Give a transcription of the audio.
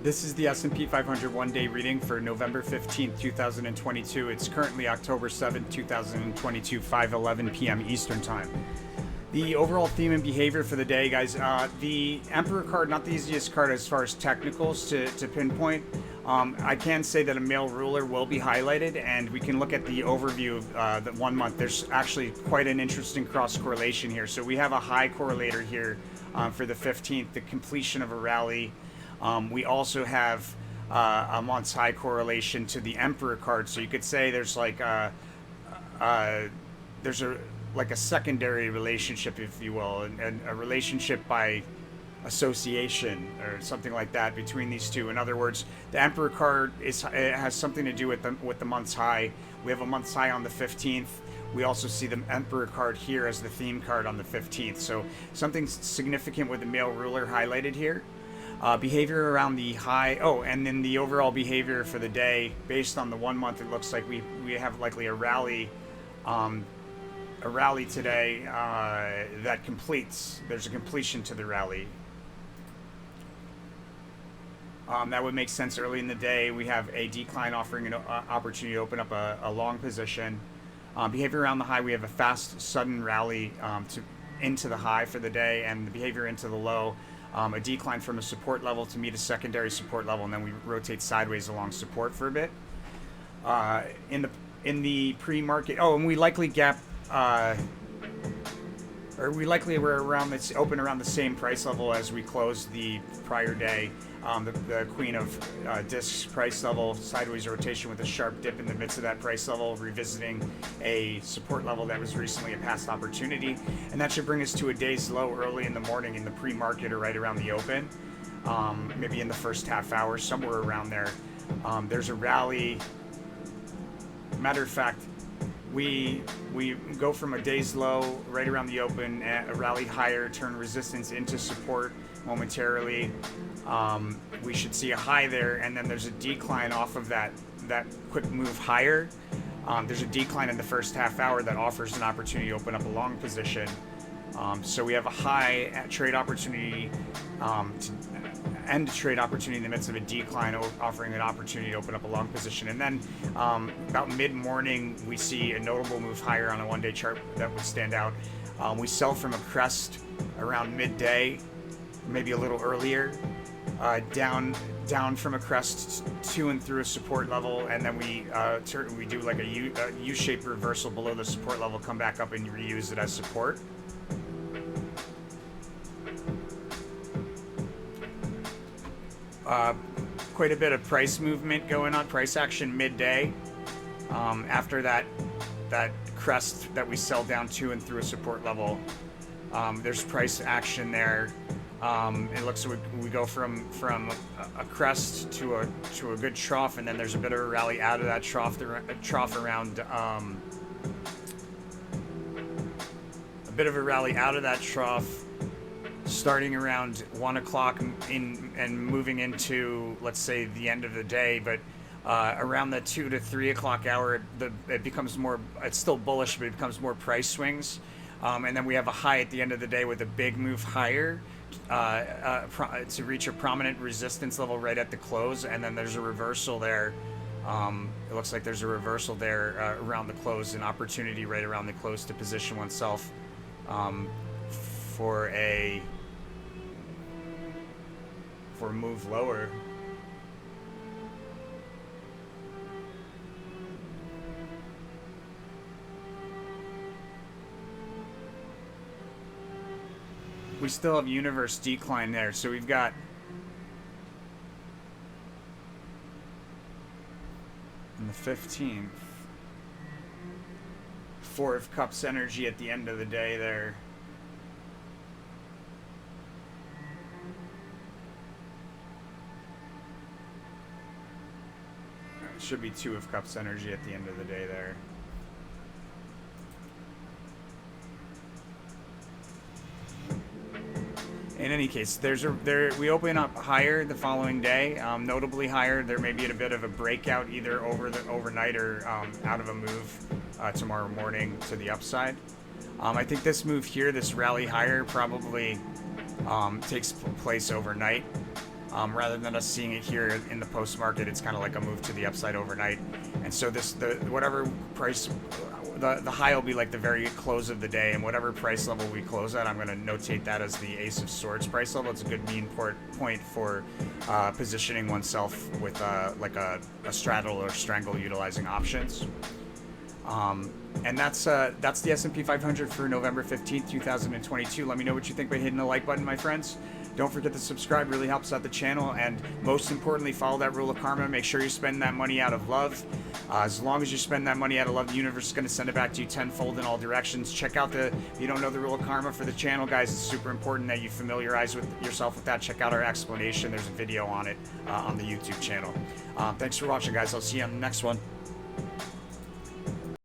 This is the S&P 500 one-day reading for November 15th, 2022. It's currently October 7th, 2022, 5:11 p.m. Eastern Time. The overall theme and behavior for the day, guys, the Emperor card, not the easiest card as far as technicals to pinpoint. I can say that a male ruler will be highlighted, and we can look at the overview of the 1 month. There's actually quite an interesting cross correlation here. So we have a high correlator here for the 15th, the completion of a rally. We also have a month's high correlation to the Emperor card. So you could say there's like a secondary relationship, if you will, and a relationship by association or something like that between these two. In other words, the Emperor card it has something to do with the month's high. We have a month's high on the 15th. We also see the Emperor card here as the theme card on the 15th. So something significant with the male ruler highlighted here. Behavior around the high. Oh, and then the overall behavior for the day based on the 1 month, it looks like we have likely a rally today that completes. There's a completion to the rally. That would make sense early in the day. We have a decline offering an opportunity to open up a long position. Behavior around the high, we have a fast, sudden rally into the high for the day, and the behavior into the low. A decline from a support level to meet a secondary support level, and then we rotate sideways along support for a bit. In the pre-market, and we likely gap, or we likely were around this open around the same price level as we closed the prior day. The Queen of Discs price level, sideways rotation with a sharp dip in the midst of that price level, revisiting a support level that was recently a past opportunity. And that should bring us to a day's low early in the morning in the pre-market or right around the open, maybe in the first half hour, somewhere around there. There's a rally. Matter of fact, we go from a day's low right around the open, a rally higher, turn resistance into support momentarily. We should see a high there, and then there's a decline off of that quick move higher. There's a decline in the first half hour that offers an opportunity to open up a long position. So we have a high trade opportunity to end a trade opportunity in the midst of a decline, offering an opportunity to open up a long position. And then about mid-morning, we see a notable move higher on a one-day chart that would stand out. We sell from a crest around midday, maybe a little earlier, down from a crest to and through a support level, and then we do like a U-shaped reversal below the support level, come back up and reuse it as support. Quite a bit of price movement going on, price action midday. After that crest that we sell down to and through a support level, there's price action there. It looks like we go from a crest to a good trough, and then there's a bit of a rally out of that trough around a bit of a rally out of that trough, starting around 1 o'clock and moving into, let's say, the end of the day. But around the 2 to 3 o'clock hour, it becomes more. It's still bullish, but it becomes more price swings. And then we have a high at the end of the day with a big move higher to reach a prominent resistance level right at the close, and then there's a reversal there. It looks like there's a reversal there around the close, an opportunity right around the close to position oneself for a move lower. We still have universe decline there, so we've got on the 15th 4 of Cups energy at the end of the day there. It should be 2 of Cups energy at the end of the day there. In any case, we open up higher the following day, notably higher. There may be a bit of a breakout either overnight or out of a move tomorrow morning to the upside. I think this move here, this rally higher, probably takes place overnight. rather than us seeing it here in the post market. It's kind of like a move to the upside overnight. And so whatever price, the high will be like the very close of the day, and whatever price level we close at, I'm going to notate that as the Ace of Swords price level. It's a good mean point for positioning oneself with like a straddle or strangle utilizing options. And that's the S&P 500 for November 15th, 2022. Let me know what you think by hitting the like button, my friends. Don't forget to subscribe, really helps out the channel. And most importantly, follow that rule of karma. Make sure you spend that money out of love. As long as you spend that money out of love, the universe is going to send it back to you tenfold in all directions. Check out if you don't know the rule of karma for the channel, guys, it's super important that you familiarize yourself with that. Check out our explanation. There's a video on it on the YouTube channel. Thanks for watching, guys. I'll see you on the next one.